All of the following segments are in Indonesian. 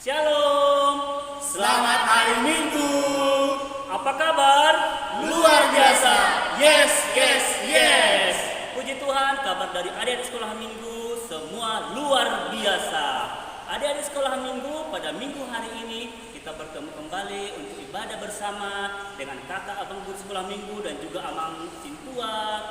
Shalom. Selamat hari Minggu. Apa kabar? Luar biasa. Yes, yes, yes. Puji Tuhan, kabar dari adik-adik sekolah minggu semua luar biasa. Adik-adik sekolah minggu, pada minggu hari ini kita bertemu kembali untuk ibadah bersama dengan kakak abang guru sekolah minggu dan juga amang cintua.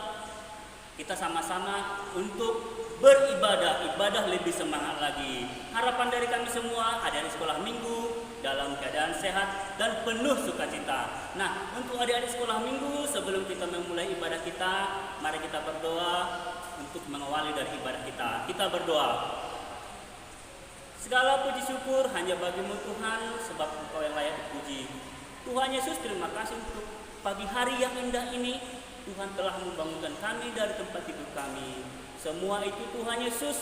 Kita sama-sama untuk ibadah lebih semangat lagi. Harapan dari kami semua adik-adik sekolah minggu dalam keadaan sehat dan penuh sukacita. Nah, untuk adik-adik sekolah minggu, sebelum kita memulai ibadah kita, mari kita berdoa untuk mengawali dari ibadah kita. Kita berdoa. Segala puji syukur hanya bagimu Tuhan, sebab Engkau yang layak dipuji. Tuhan Yesus, terima kasih untuk pagi hari yang indah ini. Tuhan telah membangunkan kami dari tempat tidur kami. Semua itu Tuhan Yesus,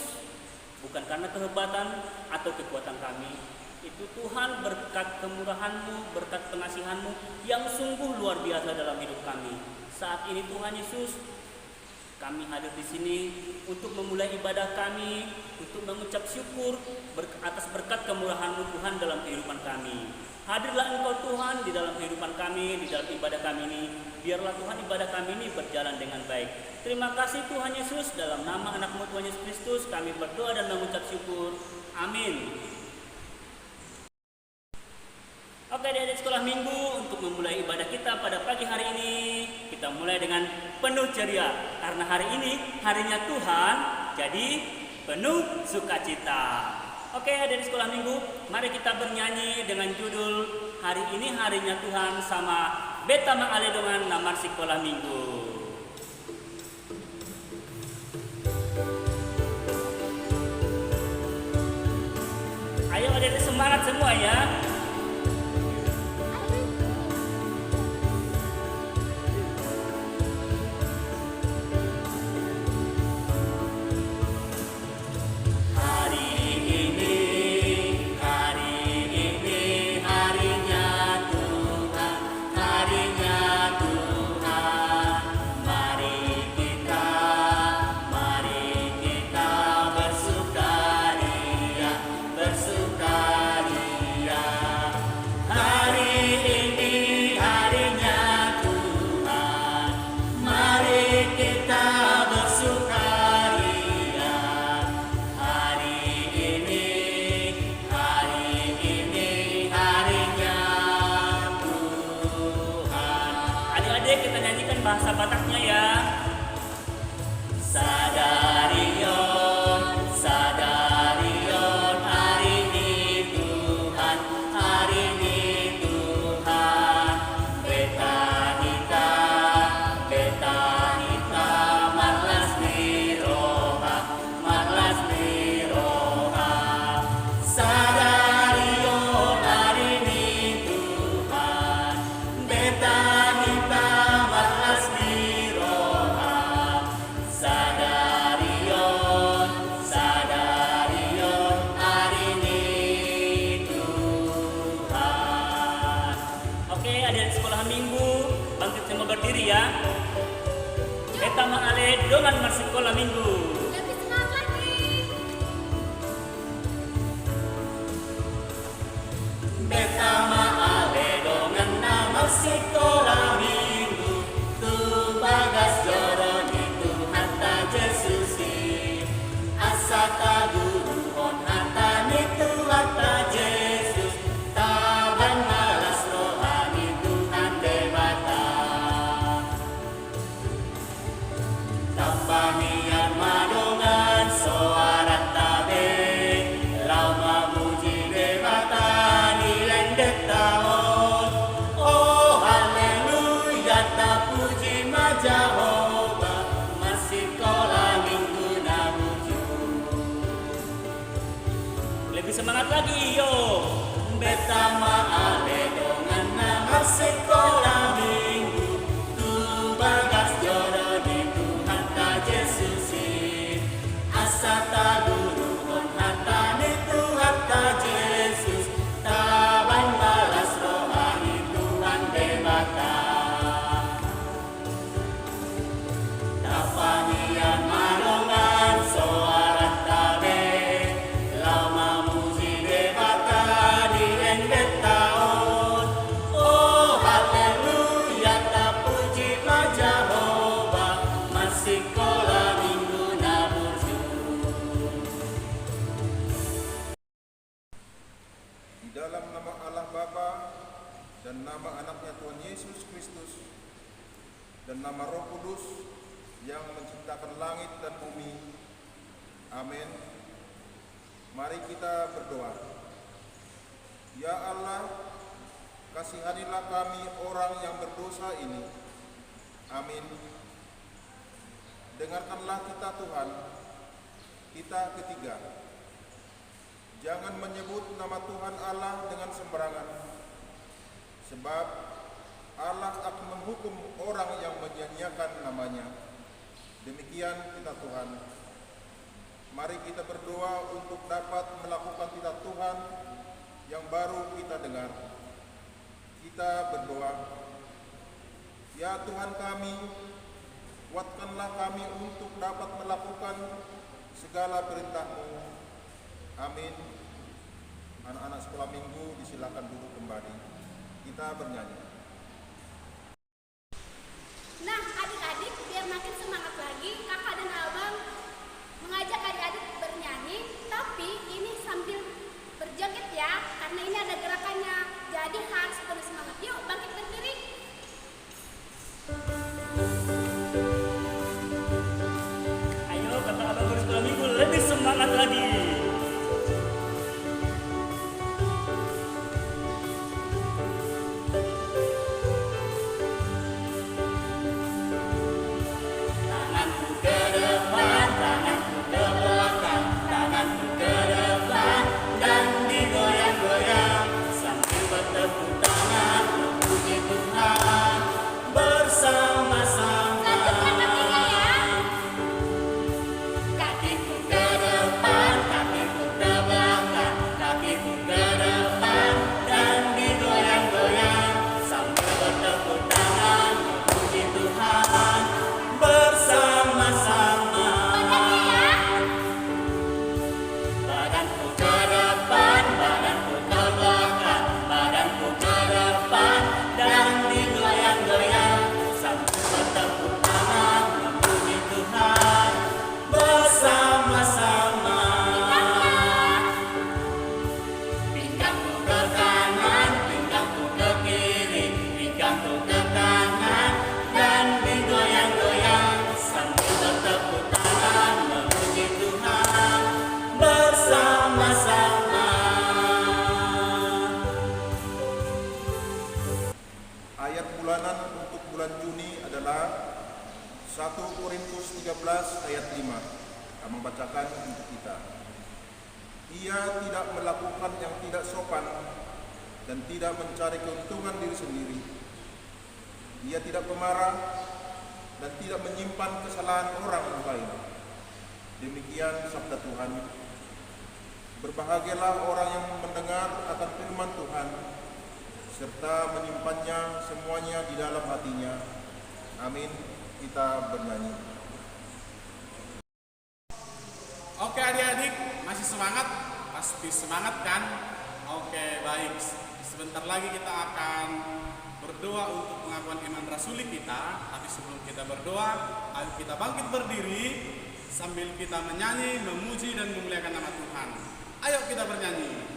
bukan karena kehebatan atau kekuatan kami. Itu Tuhan berkat kemurahan-Mu, berkat pengasihan-Mu yang sungguh luar biasa dalam hidup kami. Saat ini Tuhan Yesus, kami hadir di sini untuk memulai ibadah kami, untuk mengucap syukur atas berkat kemurahan-Mu Tuhan dalam kehidupan kami. Hadirlah Engkau Tuhan di dalam kehidupan kami, di dalam ibadah kami ini. Biarlah Tuhan ibadah kami ini berjalan dengan baik. Terima kasih Tuhan Yesus, dalam nama anak-Mu Tuhan Yesus Kristus kami berdoa dan mengucap syukur. Amin. Oke, adik-adik sekolah minggu, untuk memulai ibadah kita pada pagi hari ini, kita mulai dengan penuh ceria. Karena hari ini harinya Tuhan, jadi penuh sukacita. Oke, adik-adik sekolah minggu, mari kita bernyanyi dengan judul Hari Ini Harinya Tuhan sama Beta Ma'ale dengan nama sekolah minggu. Ayo adik-adik semangat semua ya. Kita nyanyikan bahasa Bataknya ya. Sadarion, sadarion, hari ini Tuhan, hari ini Tuhan. Beta nita, marlas di roha, marlas di roha. Sadarion, hari ini Tuhan. Beta berdiri ya. Beta Ma'ale dengan sekolah minggu. Lebih semangat lagi. Beta Ma'ale dengan nama sekolah minggu. Tu bagas joroni Tuhan ta Yesusi. Asata guru on hatani Tuhan ta Yesus. Taban malas rohani Tuhan debata. Tampanian madongan suara tabe, lama muji debata nilendet tahun. Oh haleluya, tak puji Jehovah, masih sekolah minggu nabuju. Lebih semangat lagi yo. Beta Ma'ale dengan nama sekolah minggu. Tu bagas joroni Tuhan ta Yesusi. Asata guru on hatane Tuhan ta Yesus. Taban balas rohani Tuhan debata. Tapanian malongan suara tabe, lama muji debata nama anaknya Tuhan Yesus Kristus dan nama Roh Kudus yang menciptakan langit dan bumi. Amin. Mari kita berdoa. Ya Allah, kasihanilah kami orang yang berdosa ini. Amin. Dengarkanlah kita Tuhan, kita ketiga. Jangan menyebut nama Tuhan Allah dengan sembarangan, sebab Allah akan menghukum orang yang menyia-nyiakan namanya. Demikian kita Tuhan. Mari kita berdoa untuk dapat melakukan titah Tuhan yang baru kita dengar. Kita berdoa, ya Tuhan kami, kuatkanlah kami untuk dapat melakukan segala perintah-Mu. Amin. Anak-anak sekolah minggu disilakan duduk kembali. Kita bernyanyi. Nah, adik-adik, biar makin semangat lagi, kakak dan abang mengajak adik-adik bernyanyi, tapi ini sambil berjoget ya, karena ini ada gerakannya. Jadi harus penuh semangat. Yuk, bangkit berdiri. Ayo kakak abang guru sekolah minggu lebih semangat lagi. Ayat bulanan untuk bulan Juni adalah 1 Korintus 13 ayat 5. Kami bacakan untuk kita. Ia tidak melakukan yang tidak sopan dan tidak mencari keuntungan diri sendiri. Ia tidak pemarah dan tidak menyimpan kesalahan orang lain. Demikian sabda Tuhan. Berbahagialah orang yang mendengar akan firman Tuhan, serta menyimpannya semuanya di dalam hatinya. Amin. Kita bernyanyi. Oke adik-adik, masih semangat? Pasti semangat kan? Oke, baik. Sebentar lagi kita akan berdoa untuk pengakuan iman rasuli kita. Tapi sebelum kita berdoa, ayo kita bangkit berdiri sambil kita menyanyi, memuji dan memuliakan nama Tuhan. Ayo kita bernyanyi.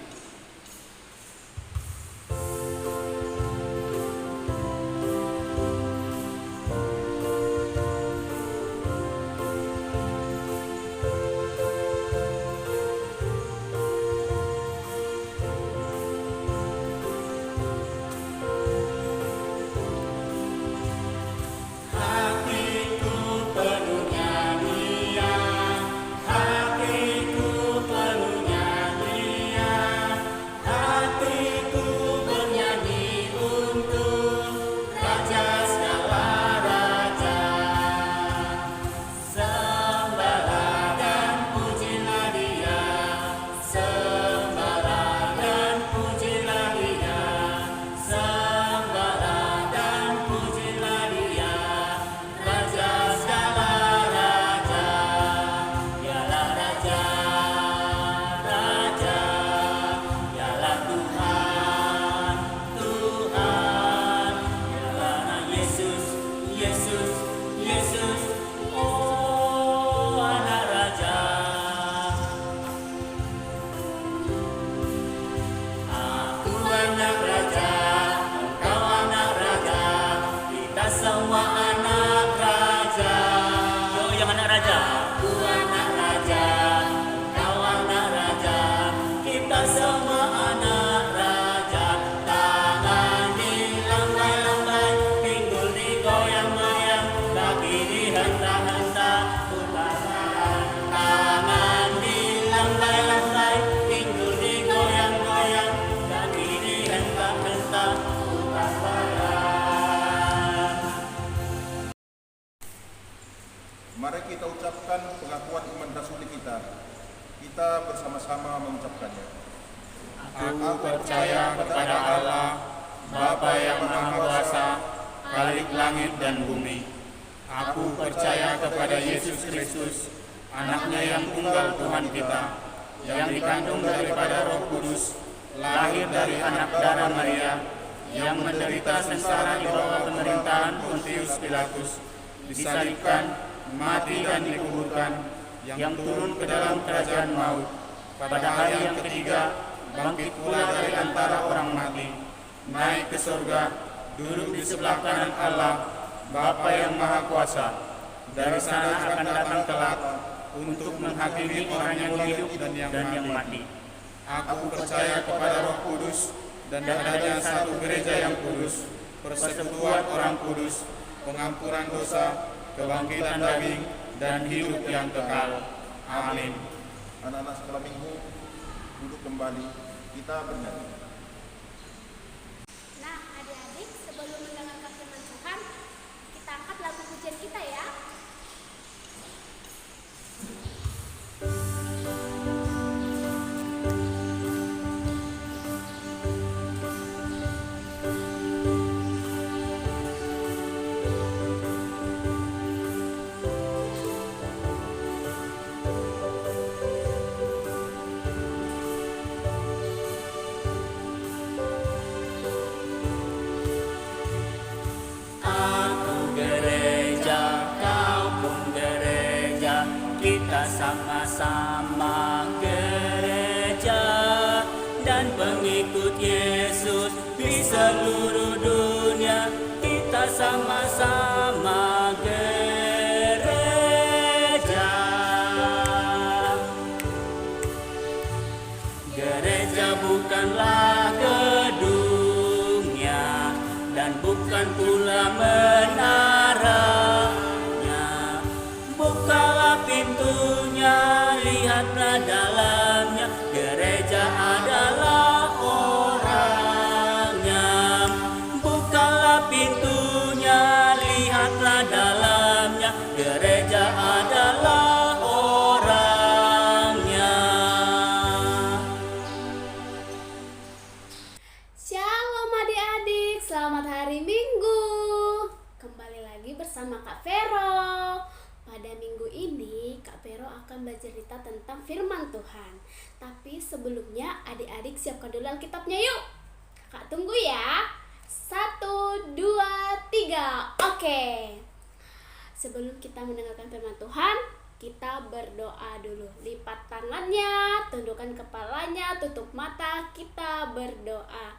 Kita bersama-sama mengucapkannya. Aku percaya kepada Allah, Bapa yang Maha Kuasa, Khalik langit dan bumi. Aku percaya kepada Yesus Kristus, Anaknya yang tunggal Tuhan kita, yang dikandung daripada Roh Kudus, lahir dari anak darah Maria, yang menderita sengsara di bawah pemerintahan Pontius Pilatus, disalibkan, mati dan dikuburkan, yang turun ke dalam kerajaan maut. Pada hari yang ketiga, bangkit pula dari antara orang mati, naik ke surga, duduk di sebelah kanan Allah, Bapa yang Maha Kuasa. Dari sana akan datang kelak untuk menghakimi orang yang hidup dan yang mati. Aku percaya kepada Roh Kudus dan adanya satu gereja yang kudus, persekutuan orang kudus, pengampunan dosa, kebangkitan daging, dan hidup yang kekal. Amin. Anak-anak sekolah minggu, duduk kembali, kita bernyanyi. Nah, adik-adik, sebelum mendengarkan firman Tuhan, kita angkat lagu pujian kita ya. Sama-sama gereja dan pengikut Yesus di seluruh dunia. Kita sama-sama gereja. Gereja bukanlah gedungnya dan bukan pula menaranya. Bukalah pintunya, lihatlah dalamnya. Gereja adalah orangnya. Bukalah pintunya, lihatlah dalamnya. Gereja adalah orangnya. Shalom adik-adik, selamat hari Minggu. Kembali lagi bersama Kak Vero. Pada minggu ini, Kak Vero akan bercerita tentang firman Tuhan. Tapi sebelumnya, adik-adik siapkan dulu Alkitabnya yuk. Kak tunggu ya. 1, 2, 3. Oke. Sebelum kita mendengarkan firman Tuhan, kita berdoa dulu. Lipat tangannya, tundukkan kepalanya, tutup mata, kita berdoa.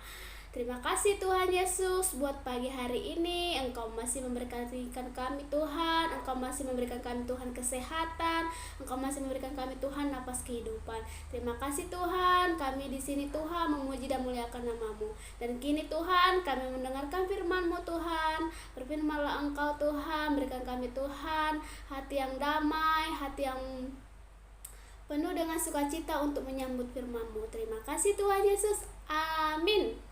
Terima kasih Tuhan Yesus buat pagi hari ini. Engkau masih memberkati kami Tuhan. Engkau masih memberikan kami Tuhan kesehatan. Engkau masih memberikan kami Tuhan napas kehidupan. Terima kasih Tuhan. Kami di sini Tuhan memuji dan muliakan nama-Mu. Dan kini Tuhan kami mendengarkan firman-Mu Tuhan. Berfirmanlah Engkau Tuhan. Berikan kami Tuhan hati yang damai, hati yang penuh dengan sukacita untuk menyambut firman-Mu. Terima kasih Tuhan Yesus. Amin.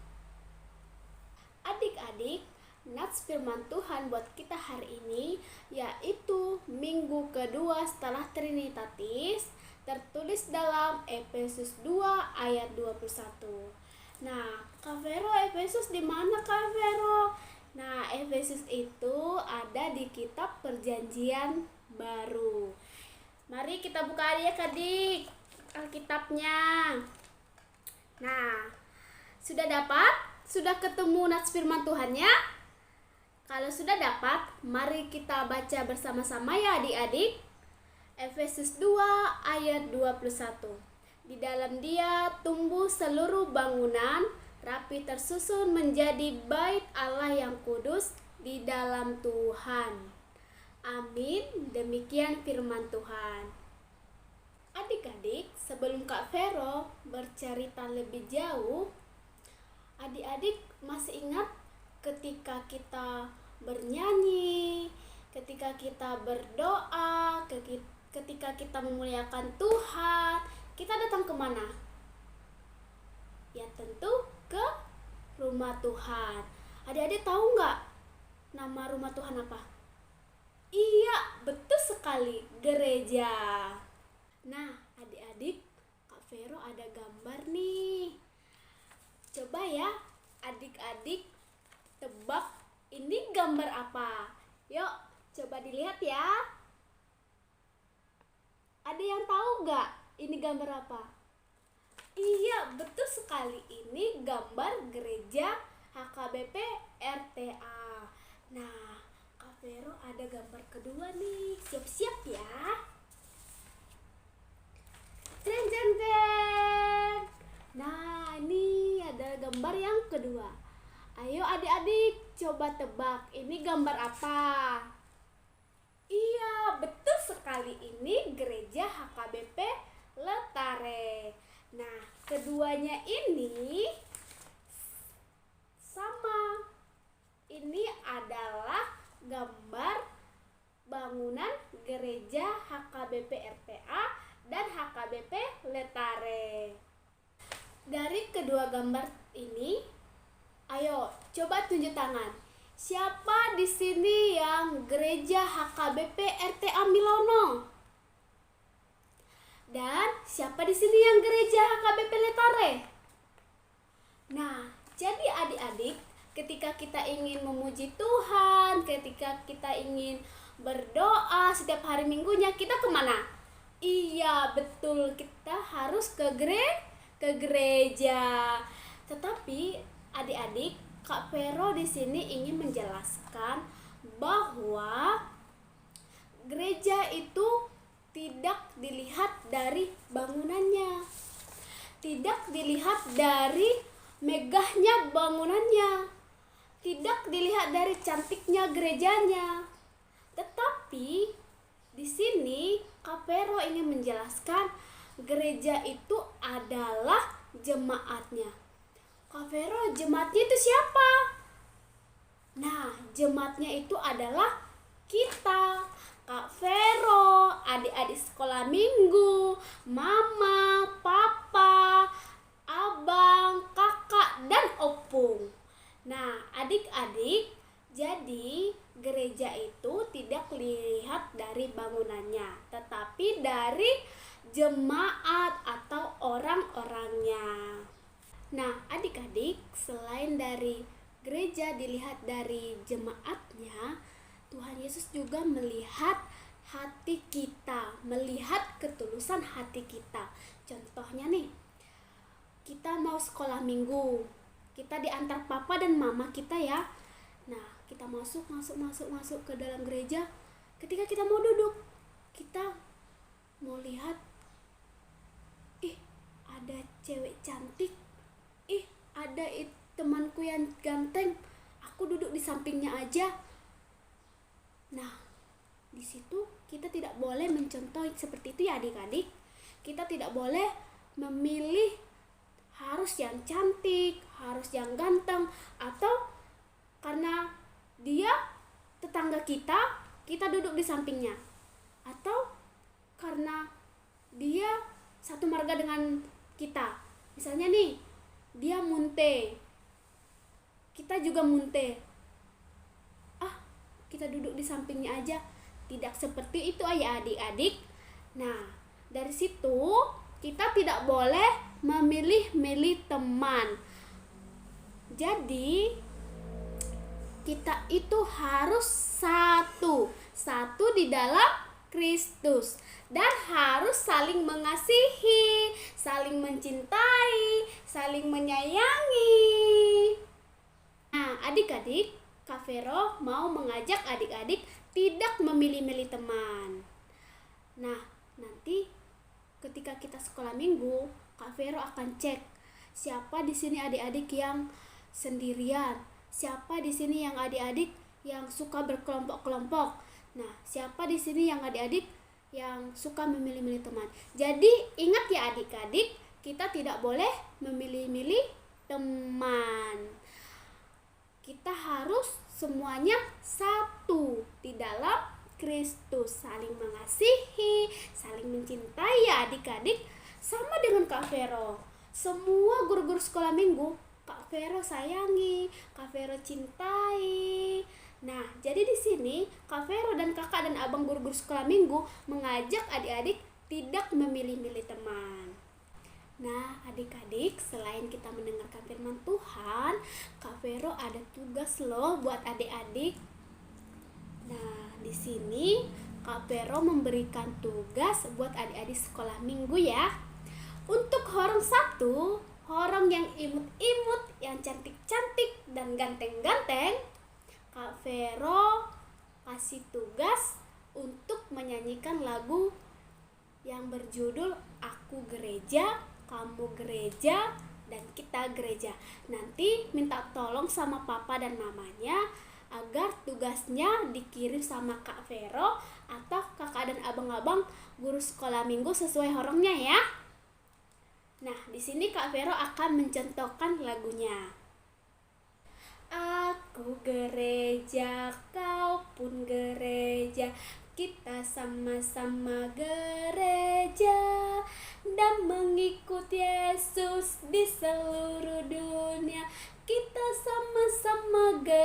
Adik-adik, nats firman Tuhan buat kita hari ini yaitu minggu kedua setelah Trinitatis, tertulis dalam Efesus 2 ayat 21. Nah, Kak Vero, Efesus di mana Kak Vero? Nah, Efesus itu ada di kitab Perjanjian Baru. Mari kita buka adik-adik Alkitabnya. Nah, sudah dapat? Sudah ketemu nats firman Tuhannya? Kalau sudah dapat, mari kita baca bersama-sama ya adik-adik. Efesus 2 ayat 21. Di dalam Dia tumbuh seluruh bangunan, rapi tersusun menjadi bait Allah yang kudus di dalam Tuhan. Amin. Demikian firman Tuhan. Adik-adik, sebelum Kak Vero bercerita lebih jauh, adik-adik masih ingat ketika kita bernyanyi, ketika kita berdoa, ketika kita memuliakan Tuhan, kita datang kemana? Ya tentu ke rumah Tuhan. Adik-adik tahu nggak nama rumah Tuhan apa? Iya, betul sekali, gereja. Nah, adik-adik, ada gambar nih. Coba ya adik-adik tebak ini gambar apa. Yuk coba dilihat ya. Ada yang tahu nggak ini gambar apa? Iya, betul sekali. Ini gambar gereja HKBP RTA. Nah, Kak Vero ada gambar kedua nih. Siap-siap ya. Jeng jeng jeng. Nah, ini ada gambar yang kedua. Ayo adik-adik coba tebak ini gambar apa? Iya, betul sekali. Ini gereja HKBP Letare. Nah, keduanya ini sama. Ini adalah gambar bangunan gereja HKBP RTA dan HKBP Letare. Dari kedua gambar ini, ayo coba tunjuk tangan. Siapa di sini yang gereja HKBP RTA Milono? Dan siapa di sini yang gereja HKBP Letare? Nah, jadi adik-adik, ketika kita ingin memuji Tuhan, ketika kita ingin berdoa setiap hari minggunya, kita kemana? Iya, betul, kita harus ke gereja. Tetapi adik-adik, Kak Vero di sini ingin menjelaskan bahwa gereja itu tidak dilihat dari bangunannya, tidak dilihat dari megahnya bangunannya, tidak dilihat dari cantiknya gerejanya. Tetapi di sini Kak Vero ingin menjelaskan gereja itu adalah jemaatnya. Kak Vero, jemaatnya itu siapa? Nah, jemaatnya itu adalah kita. Kak Vero, adik-adik sekolah minggu, mama, papa, abang, kakak, dan opung. Nah, adik-adik, jadi gereja itu tidak dilihat dari bangunannya, tetapi dari jemaat atau orang-orangnya. Nah, adik-adik, selain dari gereja dilihat dari jemaatnya, Tuhan Yesus juga melihat hati kita, melihat ketulusan hati kita. Contohnya nih, kita mau sekolah minggu, kita diantar papa dan mama kita ya. Nah, kita masuk ke dalam gereja. Ketika kita mau duduk, kita mau lihat, ih, ada cewek cantik, ih, ada temanku yang ganteng, aku duduk di sampingnya aja. Nah, di situ kita tidak boleh mencontoh seperti itu ya adik-adik. Kita tidak boleh memilih harus yang cantik, harus yang ganteng, atau karena dia tetangga kita duduk di sampingnya. Atau karena dia satu marga dengan kita. Misalnya nih, dia munte, kita juga munte. Kita duduk di sampingnya aja. Tidak seperti itu ya adik-adik. Nah, dari situ kita tidak boleh memilih-milih teman. Jadi kita itu harus satu di dalam Kristus, dan harus saling mengasihi, saling mencintai, saling menyayangi. Nah, adik-adik, Kak Vero mau mengajak adik-adik tidak memilih-milih teman. Nah, nanti ketika kita sekolah minggu, Kak Vero akan cek siapa di sini adik-adik yang sendirian, siapa di sini yang adik-adik yang suka berkelompok-kelompok. Nah, siapa di sini yang adik-adik yang suka memilih-milih teman. Jadi, ingat ya adik-adik, kita tidak boleh memilih-milih teman. Kita harus semuanya satu di dalam Kristus, saling mengasihi, saling mencintai ya adik-adik. Sama dengan Kak Vero, semua guru-guru sekolah minggu Kak Vero sayangi, Kak Vero cintai. Nah, jadi di sini Kak Vero dan kakak dan abang guru-guru sekolah minggu mengajak adik-adik tidak memilih-milih teman. Nah, Adik-adik, selain kita mendengarkan firman Tuhan, Kak Vero ada tugas loh buat adik-adik. Nah, di sini Kak Vero memberikan tugas buat adik-adik sekolah minggu ya. Untuk horong 1, horong yang imut-imut, yang cantik-cantik dan ganteng-ganteng, Kak Vero kasih tugas untuk menyanyikan lagu yang berjudul Aku Gereja, Kamu Gereja, dan Kita Gereja. Nanti minta tolong sama papa dan mamanya agar tugasnya dikirim sama Kak Vero atau kakak dan abang-abang guru sekolah minggu sesuai horongnya ya. Nah, di sini Kak Vero akan mencontohkan lagunya. Aku gereja, kau pun gereja, kita sama-sama gereja dan mengikut Yesus di seluruh dunia. Kita sama-sama gereja.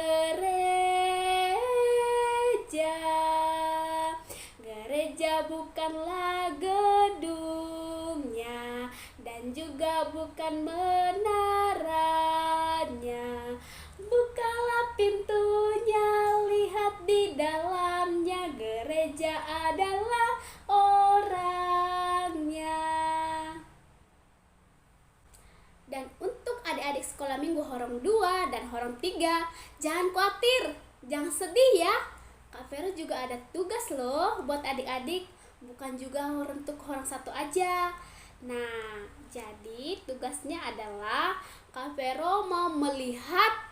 Gereja bukanlah gedungnya dan juga bukan menaranya. Bukalah pintunya, lihat di dalamnya. Gereja adalah orangnya. Dan untuk adik-adik sekolah minggu horong 2 dan horong 3, jangan khawatir, jangan sedih ya. Kak Vero juga ada tugas loh buat adik-adik, bukan juga untuk horong 1 aja. Nah, jadi tugasnya adalah Kak Vero mau melihat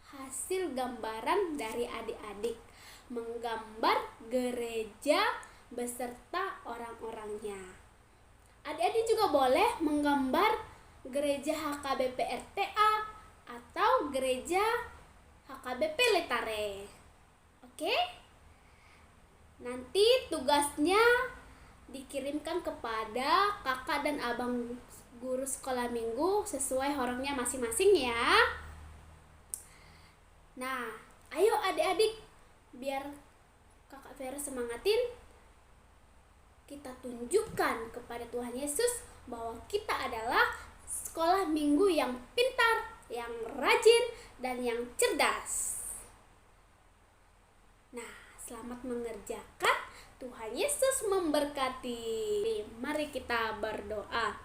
hasil gambaran dari adik-adik, menggambar gereja beserta orang-orangnya. Adik-adik juga boleh menggambar gereja HKBP RTA atau gereja HKBP Letare. Oke? Nanti tugasnya dikirimkan kepada kakak dan abang guru sekolah minggu sesuai horongnya masing-masing ya. Nah, ayo adik-adik, biar kakak Vero semangatin, kita tunjukkan kepada Tuhan Yesus bahwa kita adalah sekolah minggu yang pintar, yang rajin, dan yang cerdas. Nah, selamat mengerjakan. Tuhan Yesus memberkati. Mari kita berdoa.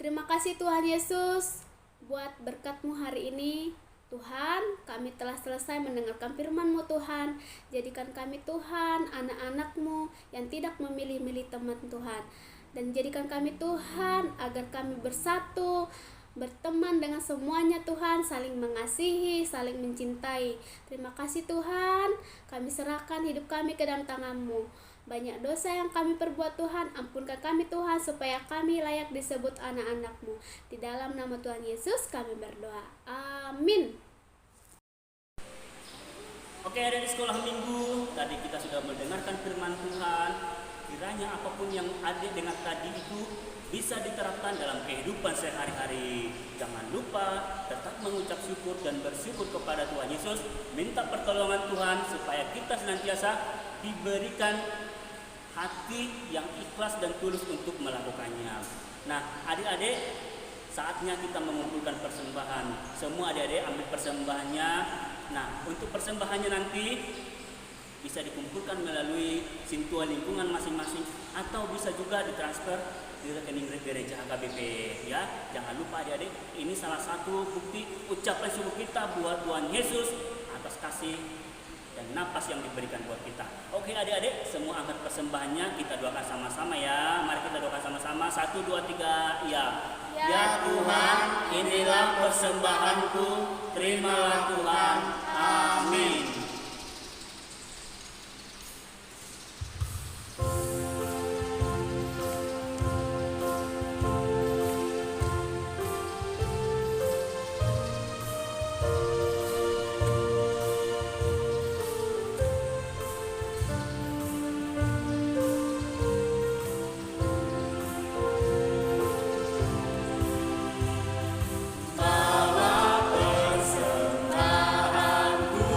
Terima kasih Tuhan Yesus buat berkat-Mu hari ini. Tuhan, kami telah selesai mendengarkan firman-Mu Tuhan. Jadikan kami Tuhan, anak-anak-Mu yang tidak memilih-milih teman Tuhan. Dan jadikan kami Tuhan agar kami bersatu, berteman dengan semuanya Tuhan, saling mengasihi, saling mencintai. Terima kasih Tuhan, kami serahkan hidup kami ke dalam tangan-Mu. Banyak dosa yang kami perbuat Tuhan, ampunkan kami Tuhan supaya kami layak disebut anak-anak-Mu. Di dalam nama Tuhan Yesus kami berdoa. Amin. Oke, ada di sekolah minggu, tadi kita sudah mendengarkan firman Tuhan. Kiranya apapun yang adik dengar tadi itu bisa diterapkan dalam kehidupan sehari-hari. Jangan lupa tetap mengucap syukur dan bersyukur kepada Tuhan Yesus. Minta pertolongan Tuhan supaya kita senantiasa diberikan hati yang ikhlas dan tulus untuk melakukannya. Nah, adik-adik, saatnya kita mengumpulkan persembahan. Semua adik-adik ambil persembahannya. Nah, untuk persembahannya nanti bisa dikumpulkan melalui sintuan lingkungan masing-masing atau bisa juga ditransfer di rekening gereja HKBP ya. Jangan lupa adik-adik, ini salah satu bukti ucapan syukur kita buat Tuhan Yesus atas kasih dan napas yang diberikan buat kita. Oke adik-adik, semua angkat persembahannya, kita doakan sama-sama ya. Mari kita doakan sama-sama. 1, 2, 3, ya. Ya Tuhan, inilah persembahanku, terimalah Tuhan. Amin. Bawa persembahanku,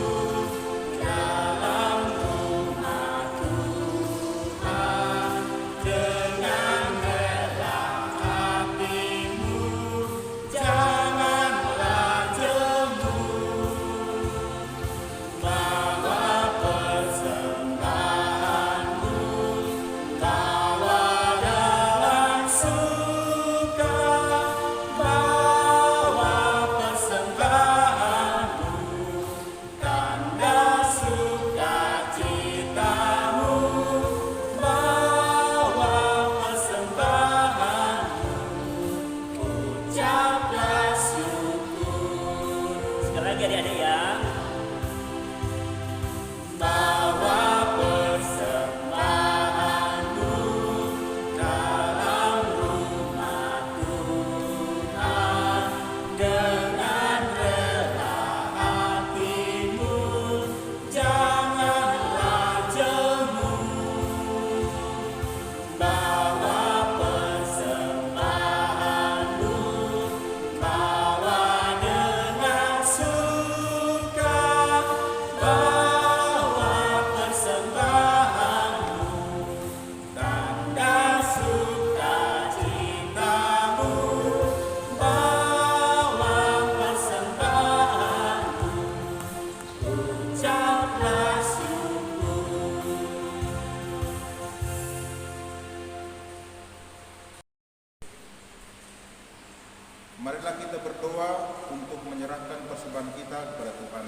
Marilah kita berdoa untuk menyerahkan persembahan kita kepada Tuhan.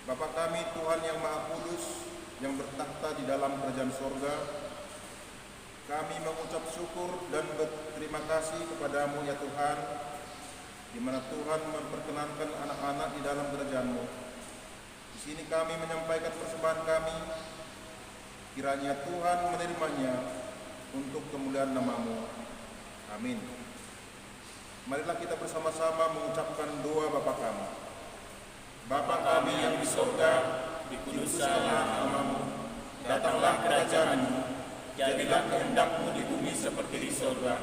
Bapa kami, Tuhan yang Maha Kudus, yang bertakhta di dalam kerajaan sorga, kami mengucap syukur dan berterima kasih kepadamu ya Tuhan, di mana Tuhan memperkenankan anak-anak di dalam kerajaan-Mu. Di sini kami menyampaikan persembahan kami, kiranya Tuhan menerimanya untuk kemuliaan nama-Mu. Amin. Marilah kita bersama-sama mengucapkan doa Bapa kami. Bapa kami yang di surga, dikuduskanlah nama-Mu, datanglah kerajaan-Mu, jadilah kehendak-Mu di bumi seperti di surga.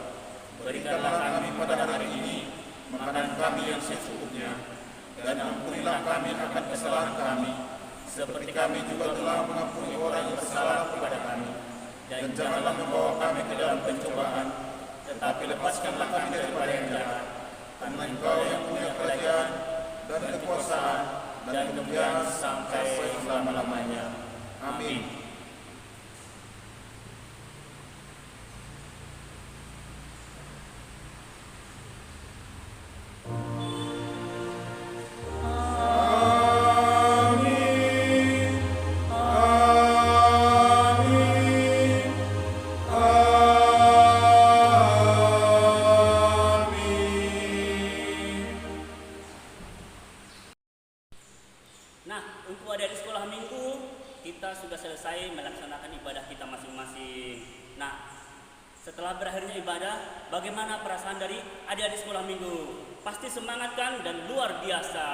Berikanlah kami pada hari ini makanan kami yang secukupnya, dan ampunilah kami akan kesalahan kami, seperti kami juga telah mengampuni orang yang bersalah kepada kami. Dan janganlah membawa kami ke dalam pencobaan, tetapi lepaskanlah kami daripada yang jahat. Karena Engkau yang punya kerajaan dan kekuasaan dan kemuliaan sampai selama-lamanya. Amin. Nah, untuk adik-adik sekolah minggu, kita sudah selesai melaksanakan ibadah kita masing-masing. Nah, setelah berakhirnya ibadah, bagaimana perasaan dari adik-adik sekolah minggu? Pasti semangat kan dan luar biasa.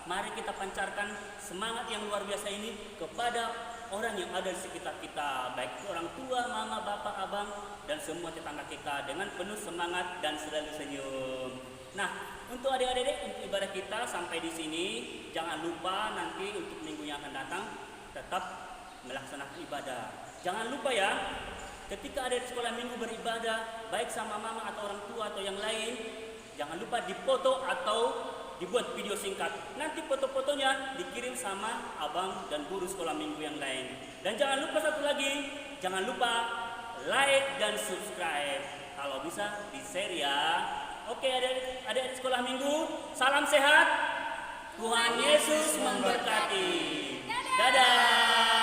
Mari kita pancarkan semangat yang luar biasa ini kepada orang yang ada di sekitar kita, baik itu orang tua, mama, bapak, abang, dan semua tetangga kita dengan penuh semangat dan selalu senyum. Nah, untuk adik-adik, untuk ibadah kita sampai di sini. Jangan lupa nanti untuk minggu yang akan datang tetap melaksanakan ibadah. Jangan lupa ya, ketika ada di sekolah minggu beribadah, baik sama mama atau orang tua atau yang lain, jangan lupa dipoto atau dibuat video singkat. Nanti foto-fotonya dikirim sama abang dan guru sekolah minggu yang lain. Dan jangan lupa satu lagi, jangan lupa like dan subscribe. Kalau bisa di share ya. Oke, adik-adik sekolah minggu, salam sehat. Tuhan Yesus memberkati. Dadah.